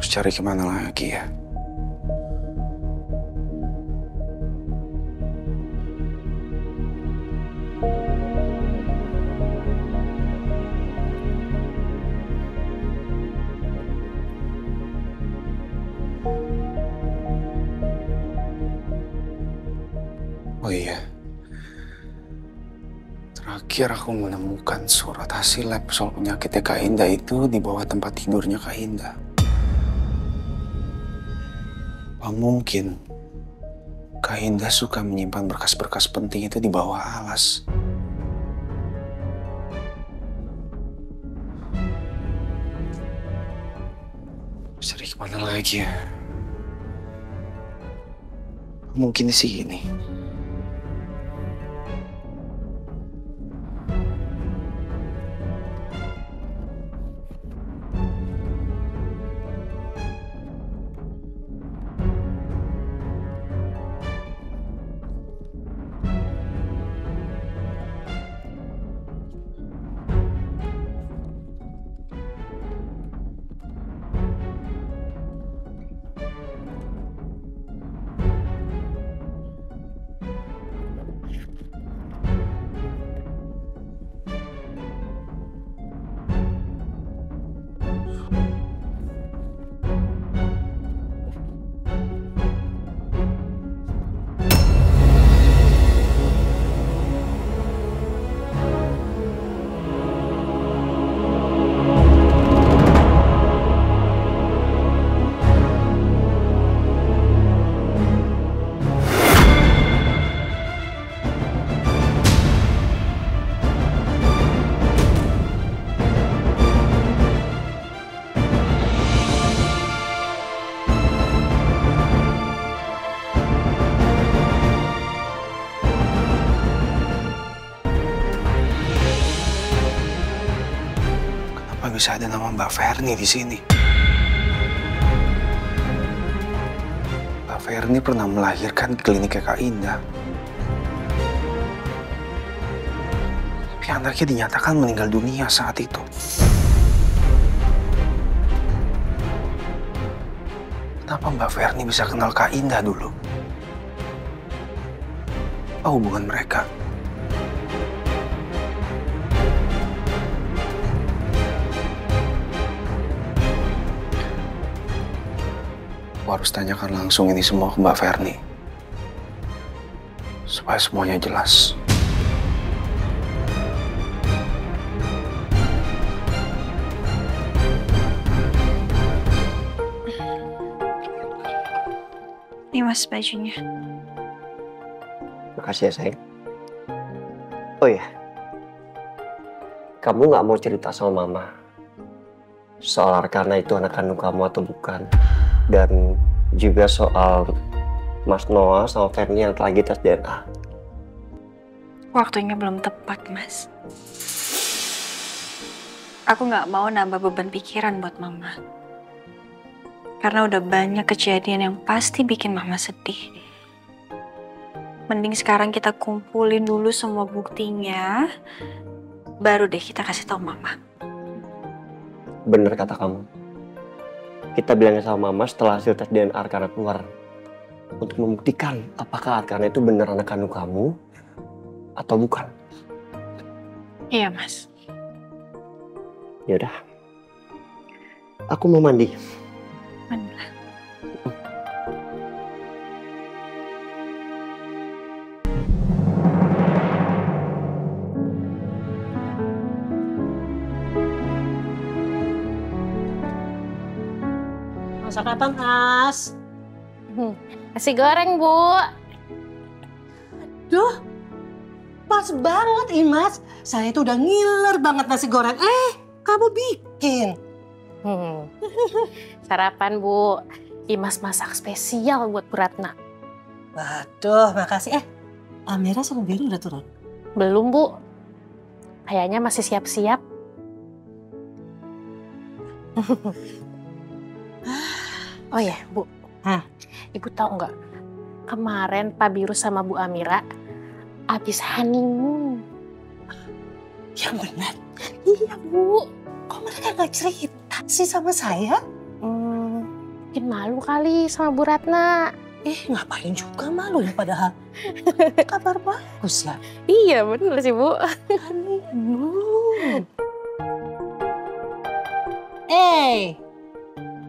harus cari kemana lagi ya? Oh iya, terakhir aku menemukan surat hasil lab soal penyakitnya Kak Indah itu di bawah tempat tidurnya Kak Indah. Apa mungkin Kak Indah suka menyimpan berkas-berkas penting itu di bawah alas? Cari kemana lagi ya? Mungkin di sini. Kenapa bisa ada nama Mbak Ferni di sini? Mbak Ferni pernah melahirkan di kliniknya Kak Indah. Tapi anaknya dinyatakan meninggal dunia saat itu. Kenapa Mbak Ferni bisa kenal Kak Indah dulu? Apa hubungan mereka? Aku harus tanyakan langsung ini semua ke Mbak Ferni. Supaya semuanya jelas. Ini mas bajunya. Makasih ya sayang. Oh ya, kamu nggak mau cerita sama mama soal Arkana itu anak kandung kamu atau bukan? Dan juga soal Mas Noah sama Ferni yang lagi tes DNA. Waktunya belum tepat, Mas. Aku nggak mau nambah beban pikiran buat Mama. Karena udah banyak kejadian yang pasti bikin Mama sedih. Mending sekarang kita kumpulin dulu semua buktinya, baru deh kita kasih tahu Mama. Bener kata kamu. Kita bilangnya sama Mama setelah hasil tes DNA Arkana keluar. Untuk membuktikan apakah Arkana itu bener anak kandung kamu atau bukan. Iya, Mas. Yaudah. Aku mau mandi. Mandilah. Masak apa, Mas? Nasi goreng, Bu. Duh, pas banget, Imas. Saya tuh udah ngiler banget nasi goreng. Kamu bikin. Sarapan, Bu. Imas masak spesial buat Bu Ratna. Waduh, makasih. Amira sama Biru udah turun? Belum, Bu. Kayaknya masih siap-siap. Oh ya, Bu. Ibu tahu nggak? Kemarin Pak Biru sama Bu Amira habis honeymoon. Yang benar? Iya, Bu. Kok mereka nggak cerita sih sama saya? mungkin malu kali sama Bu Ratna. Ngapain juga malu ya padahal. Kabar bagus ya. Iya bener sih Bu.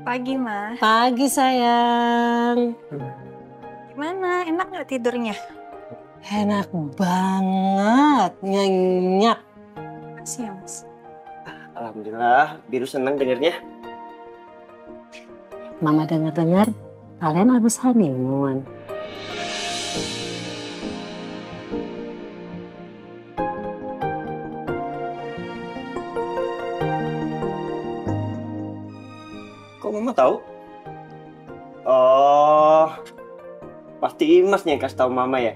Pagi, Ma. Pagi sayang. Gimana? Enak nggak tidurnya? Enak banget, nyenyak. Makasih ya, Mas. Alhamdulillah, Biru senang dengernya. Mama dengar-dengar kalian habis honeymoon. Kok Mama tahu? Oh, pasti Imas nih yang kasih tahu Mama ya?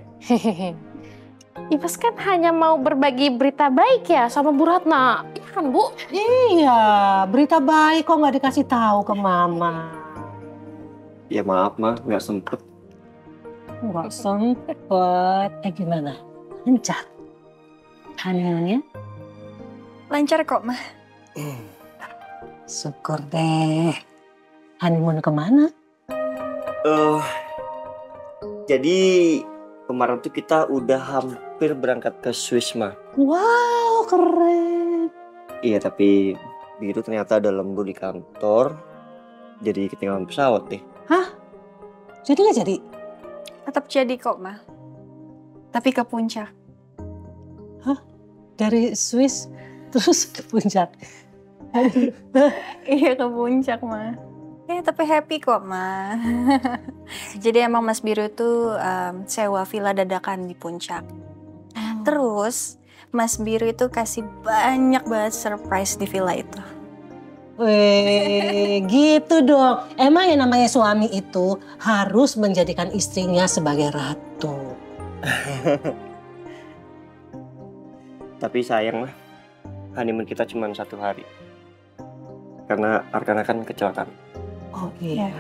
Imas kan hanya mau berbagi berita baik ya sama Bu Ratna. Iya kan Bu? Iya, berita baik kok nggak dikasih tahu ke Mama. Ya maaf Ma, nggak sempet. Nggak sempet. Gimana? Lancar? Honeymoonnya? Lancar kok, Ma. Syukur deh. Honeymoon kemana? Jadi kemarin tuh kita udah hampir berangkat ke Swiss Ma. Wow, keren. Iya tapi Biru ternyata ada lembur di kantor, jadi ketinggalan pesawat deh. Jadi nggak jadi? Tetap jadi kok, Ma. Tapi ke puncak. Dari Swiss terus ke puncak. Iya, ke puncak, Ma. Tapi happy kok, Ma. Jadi emang Mas Biru tuh sewa villa dadakan di puncak. Terus Mas Biru itu kasih banyak banget surprise di villa itu. Gitu dong. Emang yang namanya suami itu harus menjadikan istrinya sebagai ratu. Tapi sayang lah, honeymoon kita cuma 1 hari. Karena Arkana kan kecelakaan. Oh iya.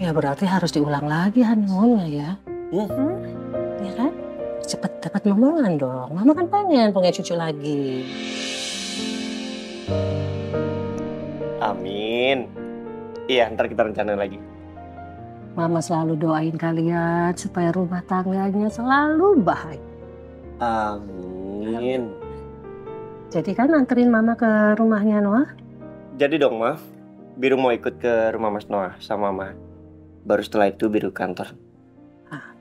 Ya berarti harus diulang lagi honeymoonnya ya. Ya kan? Cepet dapat momongan dong. Mama kan pengen punya cucu lagi. Amin. Iya, ntar kita rencana lagi. Mama selalu doain kalian supaya rumah tangganya selalu bahagia. Amin. Jadi kan anterin Mama ke rumahnya Noah? Jadi dong Ma, Biru mau ikut ke rumah Mas Noah sama Mama. Baru setelah itu Biru kantor.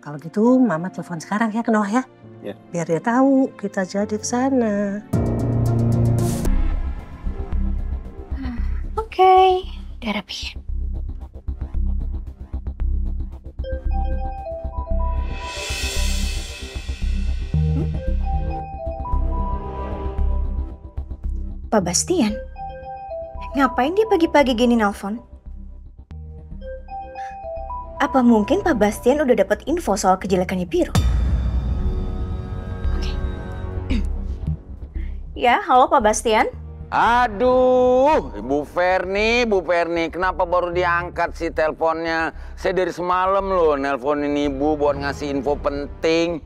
Kalau gitu Mama telepon sekarang ya ke Noah ya. Ya. Biar dia tahu kita jadi ke sana. Oke, udah rapi. Pak Bastian? Ngapain dia pagi-pagi gini nelpon? Apa mungkin Pak Bastian udah dapat info soal kejelekannya Biru? Oke. Ya, halo Pak Bastian. Aduh, Bu Ferni, kenapa baru diangkat sih teleponnya? Saya dari semalam loh nelponin Ibu buat ngasih info penting.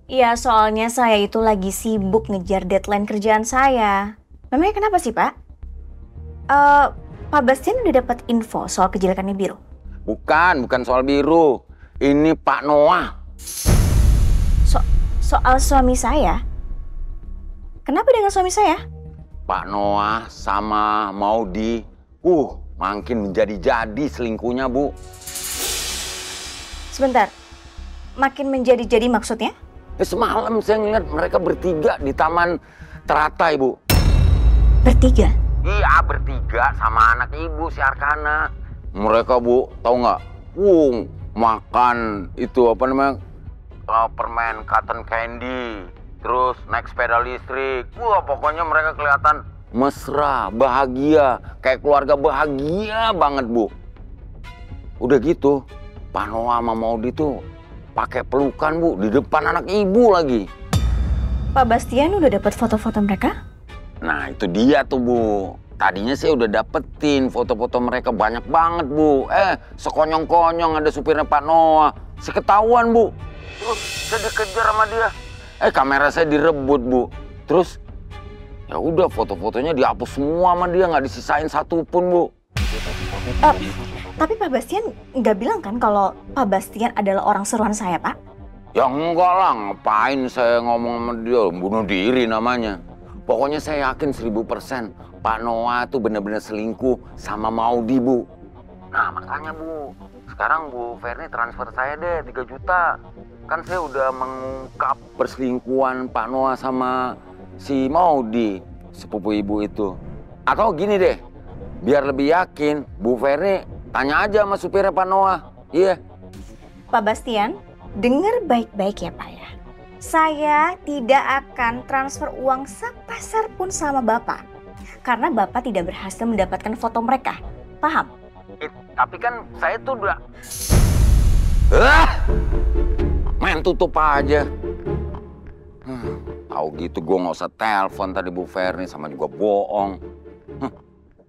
Iya, soalnya saya itu lagi sibuk ngejar deadline kerjaan saya. Memangnya kenapa sih, Pak? Pak Bastian udah dapat info soal kejelekannya Biru? Bukan soal Biru. Ini Pak Noah. Soal suami saya? Kenapa dengan suami saya? Pak Noah sama Maudi, makin menjadi-jadi selingkuhnya, Bu. Sebentar, makin menjadi-jadi maksudnya? Semalam saya ngeliat mereka bertiga di Taman Teratai, Bu. Bertiga? Iya, bertiga sama anak Ibu, si Arkana. Mereka, Bu, tahu nggak? Makan itu apa namanya? Permen cotton candy. Terus naik sepeda listrik. Pokoknya mereka kelihatan mesra, bahagia. Kayak keluarga bahagia banget, Bu. Udah gitu, Pak Noah sama Maudi tuh pakai pelukan, Bu, di depan anak Ibu lagi. Pak Bastian udah dapat foto-foto mereka? Nah, itu dia tuh, Bu. Tadinya saya udah dapetin foto-foto mereka banyak banget, Bu. Sekonyong-konyong ada supirnya Pak Noah. Seketahuan, Bu. Terus saya dikejar sama dia. Kamera saya direbut, Bu. Terus ya udah foto-fotonya dihapus semua sama dia, nggak disisain satu pun, Bu. Tapi Pak Bastian nggak bilang kan kalau Pak Bastian adalah orang suruhan saya, Pak? Ya enggak lah, ngapain saya ngomong sama dia, bunuh diri namanya. Pokoknya saya yakin 1000% Pak Noah tuh bener-bener selingkuh sama Maudi, Bu. Nah makanya Bu, sekarang Bu Ferni transfer saya deh 3 juta. Kan saya udah mengungkap perselingkuhan Pak Noah sama si Maudi, sepupu ibu itu. Atau gini deh, biar lebih yakin, Bu Ferni tanya aja sama supirnya Pak Noah. Iya. Pak Bastian, dengar baik-baik ya Pak ya. Saya tidak akan transfer uang sepeser pun sama Bapak. Karena Bapak tidak berhasil mendapatkan foto mereka. Paham? Tapi kan saya tuh udah... Main tutup aja. Tahu gitu gue nggak usah telepon tadi Bu Ferni, sama juga bohong.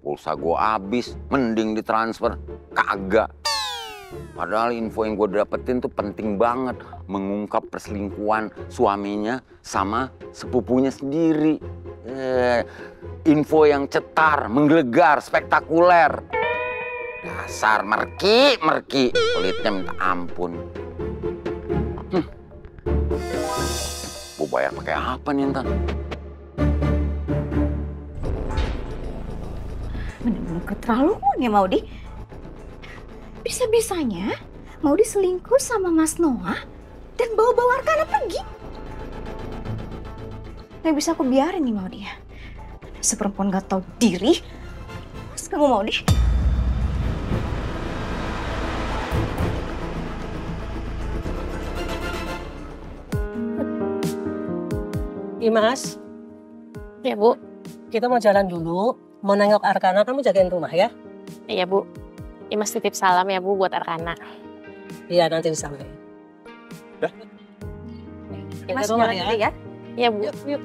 Pulsa gue habis, mending ditransfer. Kagak. Padahal info yang gue dapetin tuh penting banget. Mengungkap perselingkuhan suaminya sama sepupunya sendiri. Info yang cetar, menggelegar, spektakuler. Dasar merki. Kulitnya minta ampun. Gue bayar pakai apa nih ntar? Bener-bener keterlaluan ya Maudi. Bisa-bisanya Maudi selingkuh sama Mas Noah dan bawa-bawa Arkana pergi. Gak bisa aku biarin nih Maudi ya. Seperempuan gak tahu diri. Mas kamu Maudi. Imas, Ya Bu. kita mau jalan dulu. Mau nengok Arkana, kamu jagain rumah ya? Iya Bu. Imas titip salam ya Bu buat Arkana. Iya, nanti disampaikan. Dah. Mas rumah jalan dulu ya. Iya Bu. Yuk.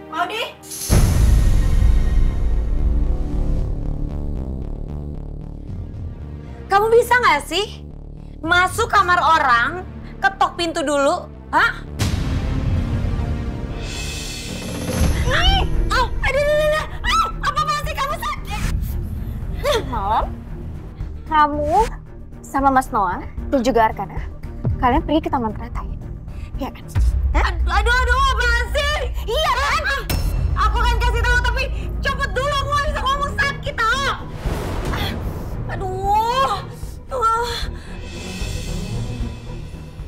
Maudi. Kamu bisa nggak sih masuk kamar orang, ketok pintu dulu, hah? Aduh, apa-apaan sih kamu sakit? Malam, kamu sama Mas Noah dan juga Arkana, kalian pergi ke Taman Teratai. Iya kan? Aduh, apaan sih? Iya kan? Aku kan kasih tahu tapi cepet dulu, aku nggak bisa ngomong sakit tau. Aduh.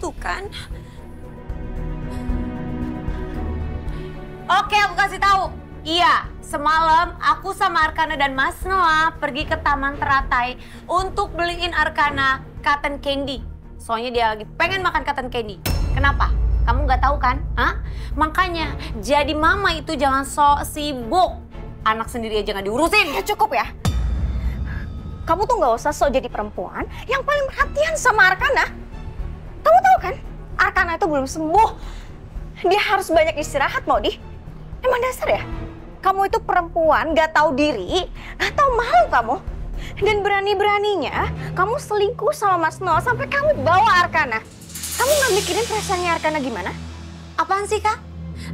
Tuh kan. Oke, aku kasih tahu. Iya, semalam aku sama Arkana dan Mas Noah pergi ke Taman Teratai untuk beliin Arkana cotton candy. Soalnya dia lagi pengen makan cotton candy. Kenapa? Kamu nggak tahu kan? Hah? Makanya jadi mama itu jangan sok sibuk. Anak sendiri aja nggak diurusin. Ya cukup ya. Kamu tuh nggak usah sok jadi perempuan yang paling perhatian sama Arkana. Kamu tahu kan? Arkana itu belum sembuh. Dia harus banyak istirahat, Maudi. Emang dasar ya? Kamu itu perempuan gak tahu diri, gak tahu malu kamu. Dan berani-beraninya kamu selingkuh sama Mas Noah sampai kamu bawa Arkana. Kamu gak mikirin perasaannya Arkana gimana? Apaan sih, Kak?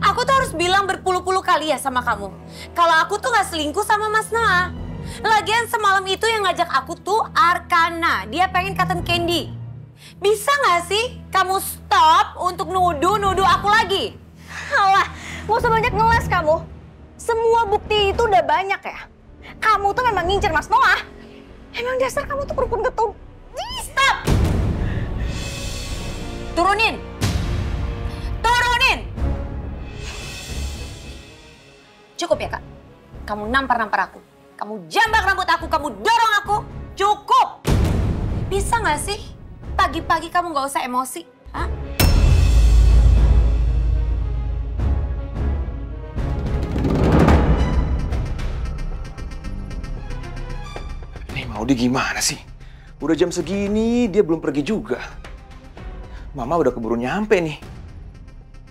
Aku tuh harus bilang berpuluh-puluh kali ya sama kamu. Kalau aku tuh gak selingkuh sama Mas Noah. Lagian semalam itu yang ngajak aku tuh Arkana. Dia pengen cotton candy. Bisa gak sih kamu stop untuk nuduh-nuduh aku lagi? Alah, gak usah banyak ngeles kamu. Semua bukti itu udah banyak ya. Kamu tuh memang ngincer Mas Noah. Emang dasar kamu tuh perempuan gak tahu. Stop! Turunin! Turunin! Cukup ya, Kak? Kamu nampar-nampar aku. Kamu jambak rambut aku, kamu dorong aku. Cukup! Bisa nggak sih? Pagi-pagi kamu nggak usah emosi. Hah? Nih Maudi gimana sih? Udah jam segini dia belum pergi juga. Mama udah keburu nyampe nih.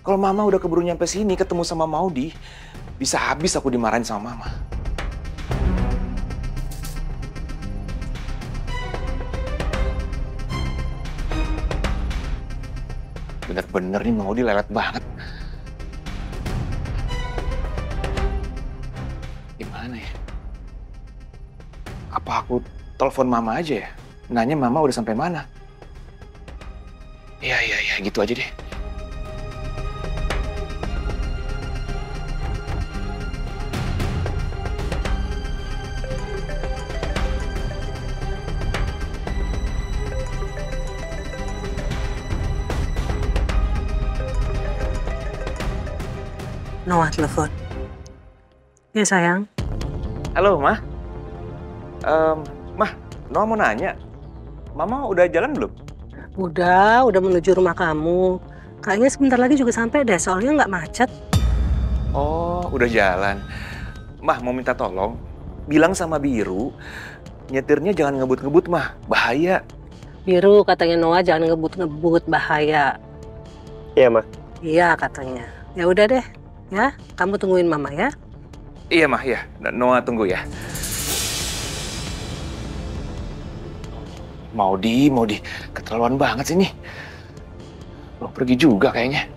Kalau Mama udah keburu nyampe sini ketemu sama Maudi, bisa habis aku dimarahin sama Mama. Bener-bener nih Maudi lelet banget. Gimana ya? Apa aku telepon Mama aja ya? Nanya Mama udah sampai mana? Iya, gitu aja deh. Noah telepon. Ya sayang. Halo, Ma. Mah, Noah mau nanya. Mama udah jalan belum? Udah menuju rumah kamu. Kayaknya sebentar lagi juga sampai deh, soalnya nggak macet. Oh, udah jalan. Mah, mau minta tolong. Bilang sama Biru, nyetirnya jangan ngebut-ngebut, Mah. Bahaya. Biru katanya Noah jangan ngebut-ngebut, bahaya. Iya, Ma. Iya katanya. Ya udah deh, ya. Kamu tungguin Mama ya. Iya, Mah, ya. Noah tunggu ya. Maudi, keterlaluan banget sih nih. Belum pergi juga kayaknya.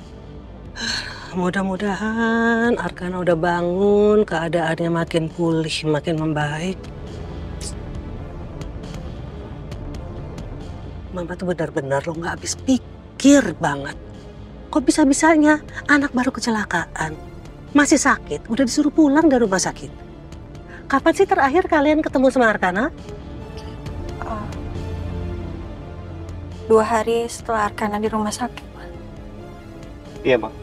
Mudah-mudahan Arkana udah bangun, keadaannya makin pulih, makin membaik. Mama tuh benar-benar lo nggak habis pikir banget. Kok bisa-bisanya anak baru kecelakaan, masih sakit, udah disuruh pulang dari rumah sakit. Kapan sih terakhir kalian ketemu sama Arkana? 2 hari setelah Arkana di rumah sakit, Ma. Iya, Ma.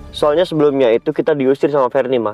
Soalnya sebelumnya itu kita diusir sama Ferni, Ma.